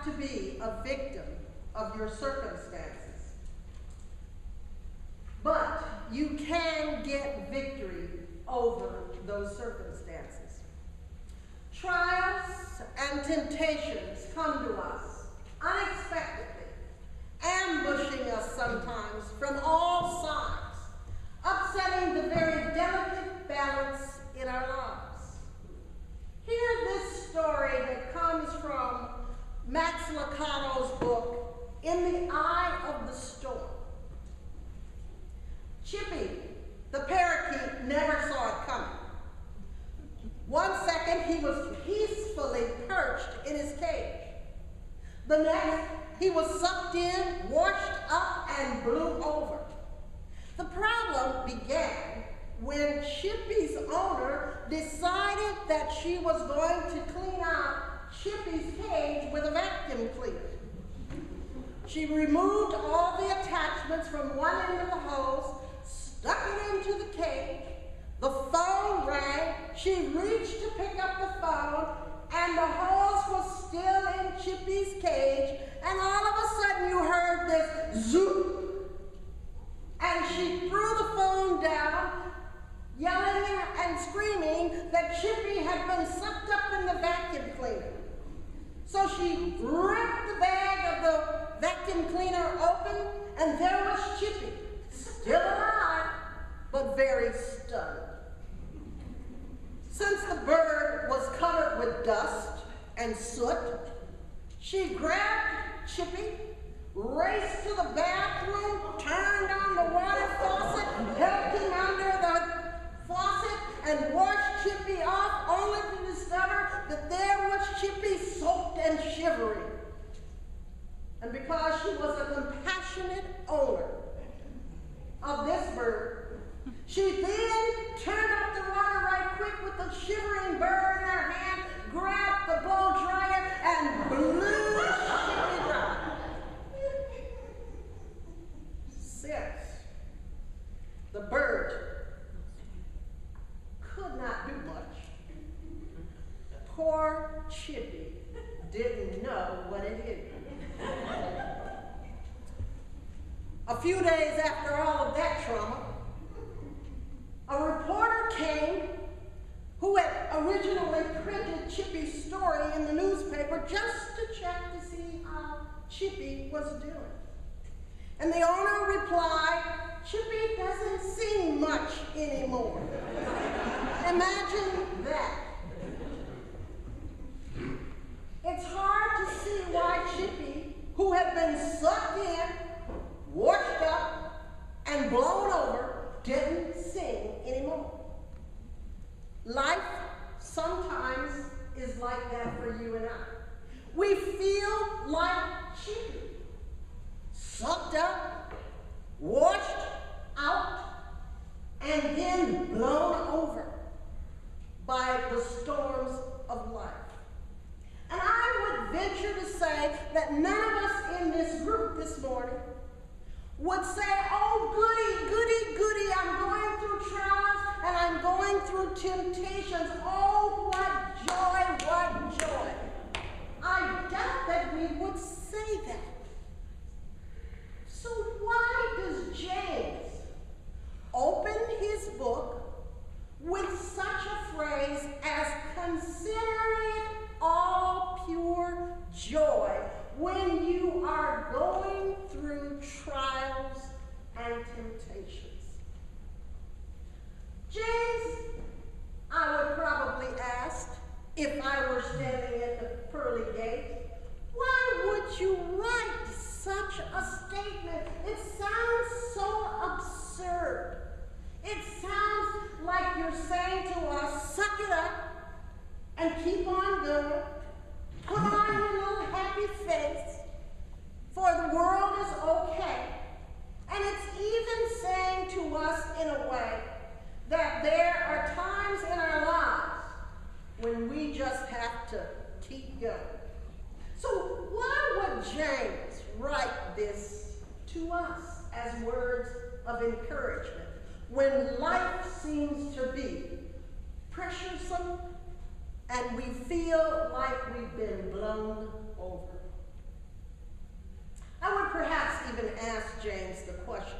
to be a victim of your circumstances, but you can get victory over those circumstances. Trials and temptations come to us unexpectedly, ambushing us sometimes from all sides, upsetting the very delicate balance in our lives. Hear this story that comes from Max Lucado's book, In the Eye of the Storm. Chippy, the parakeet, never saw it coming. One second, he was peacefully perched in his cage. The next, he was sucked in, washed up, and blew over. The problem began when Chippy's owner decided that she was going to clean out Chippy's cage with a vacuum cleaner. She removed all the attachments from one end of the hose, stuck it into the cage. The phone rang. She reached to pick up the phone, and the hose was still in Chippy's cage, and all of a sudden you heard this zoop, and she threw the phone down, yelling and screaming that Chippy had been sucked up in the vacuum cleaner. So she ripped the bag of the vacuum cleaner open, and there was Chippy, still alive, but very stunned. Since the bird was covered with dust and soot, she grabbed Chippy, raced to the bathroom, turned on the water faucet, helped him under the faucet, and washed Chippy off, only to discover that there was Chippy soaked and shivering. And because she was a compassionate owner of this bird, she then turned up the water right quick with the shivering bird in her hand, grabbed the blow dryer, and blew Chippy dry. Since the bird could not do much, poor Chippy didn't know what it hit him. A few days after all of that trauma, a reporter came who had originally printed Chippy's story in the newspaper just to check to see how Chippy was doing. And the owner replied, "Chippy doesn't sing much anymore." Imagine that. It's hard to see why Chippy, who had been sucked in, washed up, and blown over, didn't sing anymore. Life sometimes is like that for you and I. We feel like Chippy, sucked up, washed out, and then blown over by the storms of life. And I would venture to say that none of us in this group this morning would say, "Oh, goody, goody, goody, I'm going through trials and I'm going through temptations. Oh, what joy, what joy." I doubt that we would say that. So why does James open his book with such a phrase as "consider it all pure joy" when you are going through trials and temptations? James, I would probably ask, if I were standing at the pearly gate, why would you write such a statement? It sounds so absurd. It sounds like you're saying to us, suck it up and keep on going. Put on your little happy face, for the world is okay. And it's even saying to us in a way that there are times in our lives when we just have to keep going. So why would James write this to us as words of encouragement when life seems to be pressuresome and we feel like we've been blown over? perhaps even ask James the question,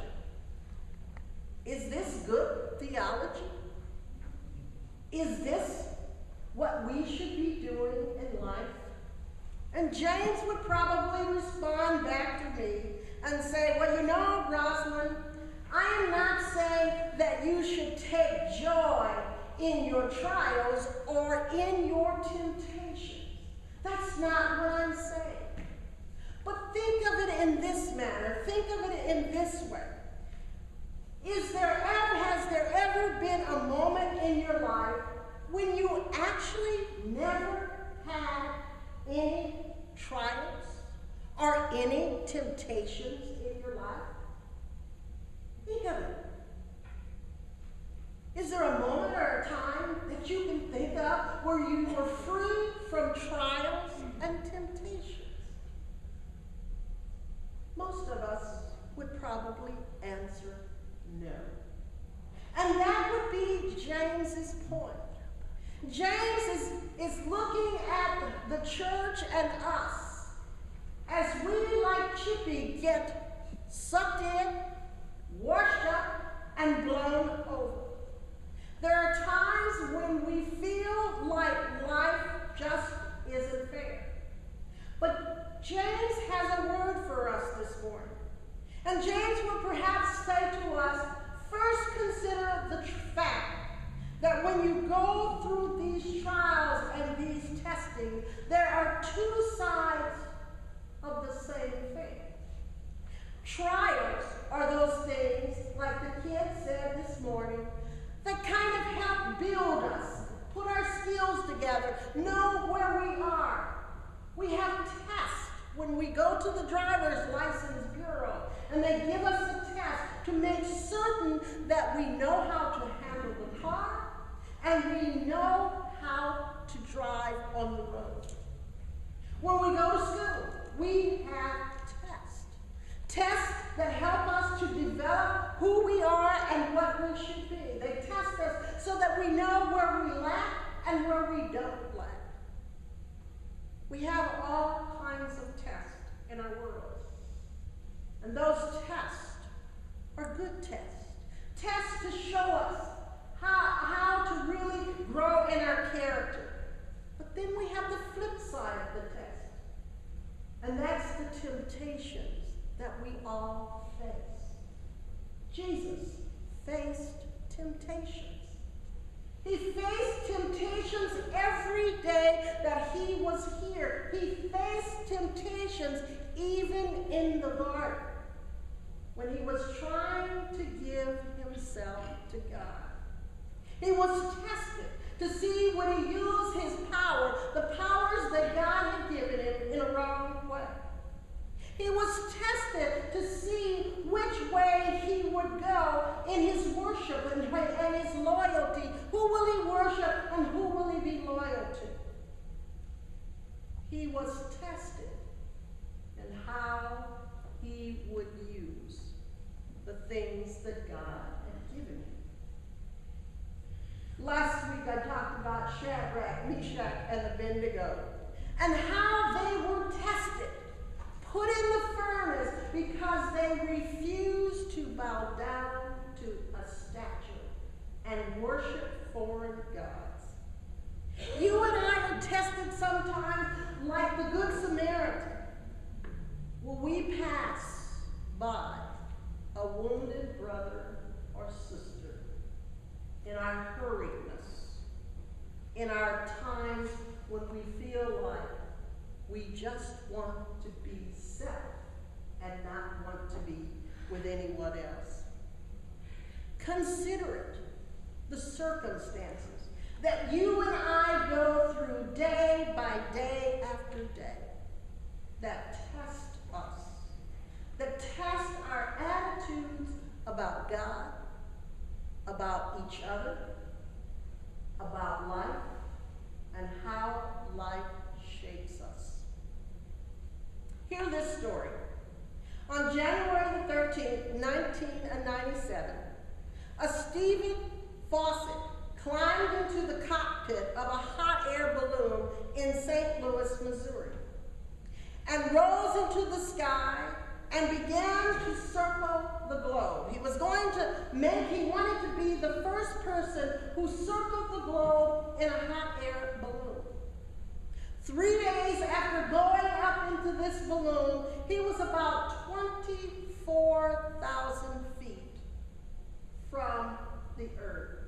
is this good theology? Is this what we should be doing in life? And James would probably respond back to me and say, well, you know, Rosalind, I am not saying that you should take joy in your trials or in your temptations. That's not what I'm saying. But think of it in this manner. Think of it in this way. Has there ever been a moment in your life when you actually never had any trials or any temptations in your life? Think of it. Is there a moment or a time that you can think of where you were free from trials and temptations? Most of us would probably answer no. And that would be James's point. James is looking at the church and us as we, like Chippy, get sucked in, washed up, and blown over. There are times when we feel like life just isn't fair. But James has a word for us this morning. And James would perhaps say to us, first consider the fact that when you go through these trials and these testing, there are two sides of the same thing. Trials are those things, like the kid said this morning, that kind of help build us, put our skills together, know where we are. We have tests when we go to the driver's license bureau, and they give us a test to make certain that we know how to handle the car and we know how to drive on the road. When we go to school, we have tests. Tests that help us to develop who we are and what we should be. They test us so that we know where we lack and where we don't lack. We have all kinds of tests in our world. And those tests are good tests. Tests to show us how to really grow in our character. But then we have the flip side of the test. And that's the temptations that we all face. Jesus faced temptations. He faced temptations every day that he was here. He faced temptations even in the garden when he was trying to give himself to God. He was tested to see would he use his power, the powers that God had given him, in a wrong way. He was tested to see which way he would go in his worship and his loyalty. Who will he worship and who will he be loyal to? He was tested in how he would use the things that God had given him. Last week I talked about Shadrach, Meshach, and Abednego and how they were tested, put in the furnace because they refused to bow down to a statue and worship foreign gods. You and I are tested sometimes like the Good Samaritan. Will we pass by a wounded brother or sister in our hurriedness, in our times when we feel like we just want to be self and not want to be with anyone else? Consider it the circumstances that you and I go through day by day after day that test us, that test our attitudes about God, about each other, about life, and how life shapes us. Hear this story. On January the 13th, 1997, a Stephen Fawcett climbed into the cockpit of a hot air balloon in St. Louis, Missouri, and rose into the sky and began to circle the globe. He wanted to be the first person who circled the globe in a hot air balloon. 3 days after going up into this balloon, he was about 24,000 feet from the earth.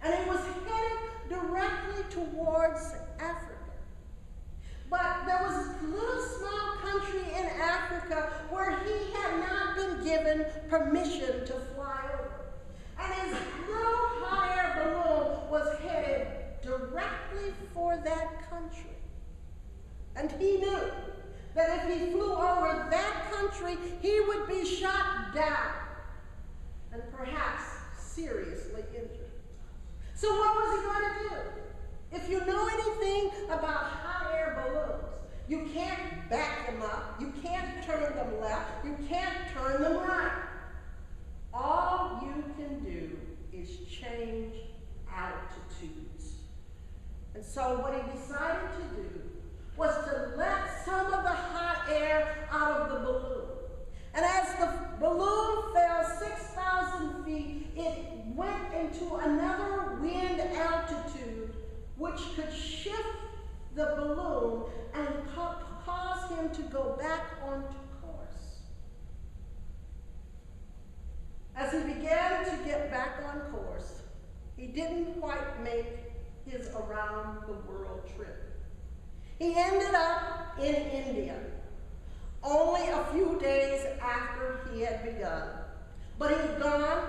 And it was headed directly towards Africa. But there was a little small country in Africa where he had not been given permission to fly over. And his little hot air balloon was headed directly for that country. And he knew that if he flew over that country, he would be shot down and perhaps seriously injured. So what was he going to do? If you know anything about hot air balloons, you can't back them up, you can't turn them left, you can't turn them right. All you can do is change altitudes. And so what he decided to do was to let some of the hot air out of the balloon. And as the balloon fell 6,000 feet, it went into another wind altitude which could shift the balloon and cause him to go back onto course. As he began to get back on course, he didn't quite make his around the world trip. He ended up in India only a few days after he had begun. But he'd gone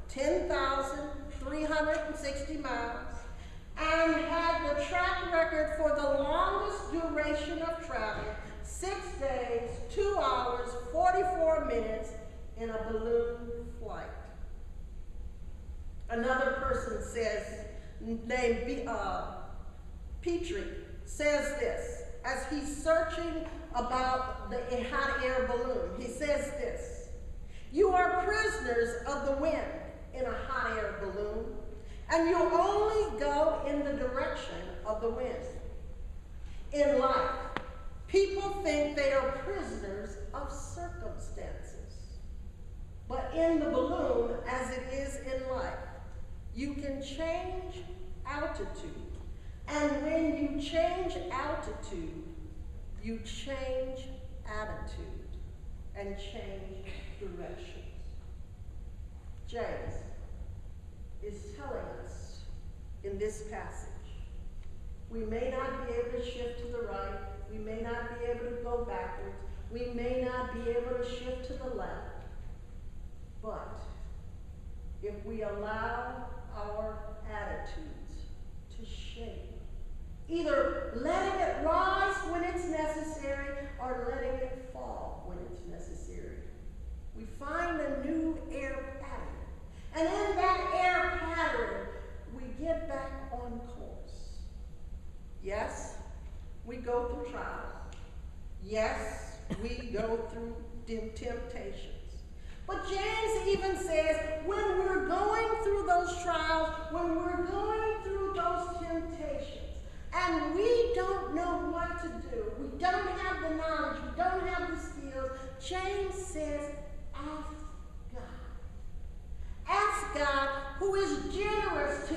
10,360 miles and had the track record for the longest duration of travel, 6 days, 2 hours, 44 minutes in a balloon flight. Another person named Petrie, says this, as he's searching about the hot air balloon. He says this: "You are prisoners of the wind in a hot air balloon, and you only go in the direction of the wind. In life, people think they are prisoners of circumstances. But in the balloon, as it is in life, you can change altitude. And when you change altitude, you change attitude and change directions." James is telling us in this passage, we may not be able to shift to the right, we may not be able to go backwards, we may not be able to shift to the left, but if we allow our attitudes to shape, either letting it rise when it's necessary or letting it fall when it's necessary, we find a new air pattern. And in that air pattern, we get back on course. Yes, we go through trials. Yes, we go through temptations. But James even says, when we're going through those trials, when we're going through those temptations, and we don't know what to do, we don't have the knowledge, we don't have the skills, James says, ask God. Ask God, who is generous to